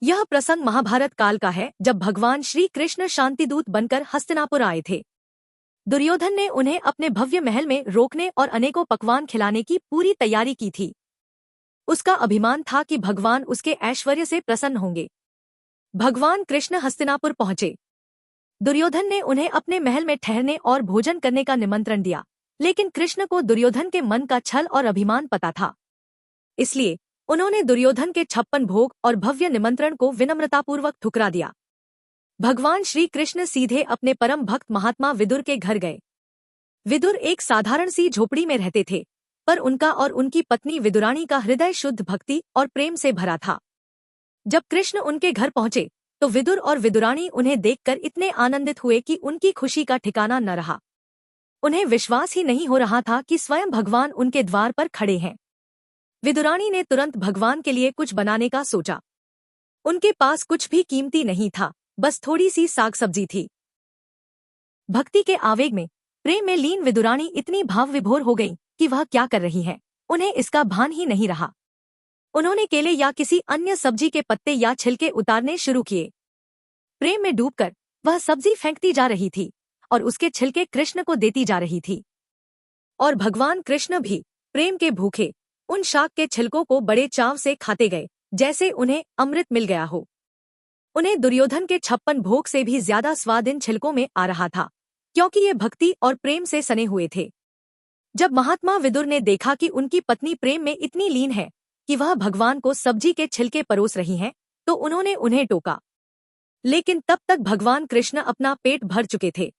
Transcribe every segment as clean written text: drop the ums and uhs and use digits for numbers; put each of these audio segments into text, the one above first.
यह प्रसंग महाभारत काल का है, जब भगवान श्री कृष्ण शांतिदूत बनकर हस्तिनापुर आए थे। दुर्योधन ने उन्हें अपने भव्य महल में रोकने और अनेकों पकवान खिलाने की पूरी तैयारी की थी। उसका अभिमान था कि भगवान उसके ऐश्वर्य से प्रसन्न होंगे। भगवान कृष्ण हस्तिनापुर पहुंचे। दुर्योधन ने उन्हें अपने महल में ठहरने और भोजन करने का निमंत्रण दिया, लेकिन कृष्ण को दुर्योधन के मन का छल और अभिमान पता था। इसलिए उन्होंने दुर्योधन के 56 भोग और भव्य निमंत्रण को विनम्रतापूर्वक ठुकरा दिया। भगवान श्री कृष्ण सीधे अपने परम भक्त महात्मा विदुर के घर गए। विदुर एक साधारण सी झोपड़ी में रहते थे, पर उनका और उनकी पत्नी विदुरानी का हृदय शुद्ध भक्ति और प्रेम से भरा था। जब कृष्ण उनके घर पहुंचे तो विदुर और विदुरानी उन्हें देखकर इतने आनंदित हुए कि उनकी खुशी का ठिकाना न रहा। उन्हें विश्वास ही नहीं हो रहा था कि स्वयं भगवान उनके द्वार पर खड़े हैं। विदुरानी ने तुरंत भगवान के लिए कुछ बनाने का सोचा। उनके पास कुछ भी कीमती नहीं था, बस थोड़ी सी साग सब्जी थी। भक्ति के आवेग में, प्रेम में लीन विदुरानी इतनी भाव विभोर हो गई कि वह क्या कर रही है, उन्हें इसका भान ही नहीं रहा। उन्होंने केले या किसी अन्य सब्जी के पत्ते या छिलके उतारने शुरू किए। प्रेम में डूबकर वह सब्जी फेंकती जा रही थी और उसके छिलके कृष्ण को देती जा रही थी। और भगवान कृष्ण भी प्रेम के भूखे उन शाक के छिलकों को बड़े चाव से खाते गए, जैसे उन्हें अमृत मिल गया हो। उन्हें दुर्योधन के 56 भोग से भी ज्यादा स्वाद इन छिलकों में आ रहा था, क्योंकि ये भक्ति और प्रेम से सने हुए थे। जब महात्मा विदुर ने देखा कि उनकी पत्नी प्रेम में इतनी लीन है कि वह भगवान को सब्जी के छिलके परोस रही हैं, तो उन्होंने उन्हें टोका। लेकिन तब तक भगवान कृष्ण अपना पेट भर चुके थे।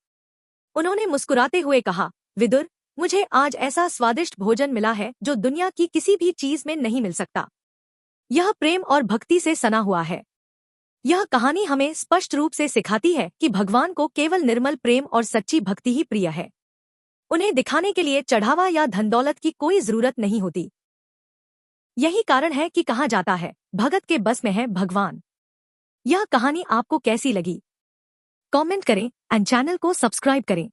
उन्होंने मुस्कुराते हुए कहा, विदुर, मुझे आज ऐसा स्वादिष्ट भोजन मिला है जो दुनिया की किसी भी चीज में नहीं मिल सकता। यह प्रेम और भक्ति से सना हुआ है। यह कहानी हमें स्पष्ट रूप से सिखाती है कि भगवान को केवल निर्मल प्रेम और सच्ची भक्ति ही प्रिय है। उन्हें दिखाने के लिए चढ़ावा या धन दौलत की कोई जरूरत नहीं होती। यही कारण है कि कहा जाता है, भगत के बस में है भगवान। यह कहानी आपको कैसी लगी? कमेंट करें एंड चैनल को सब्सक्राइब करें।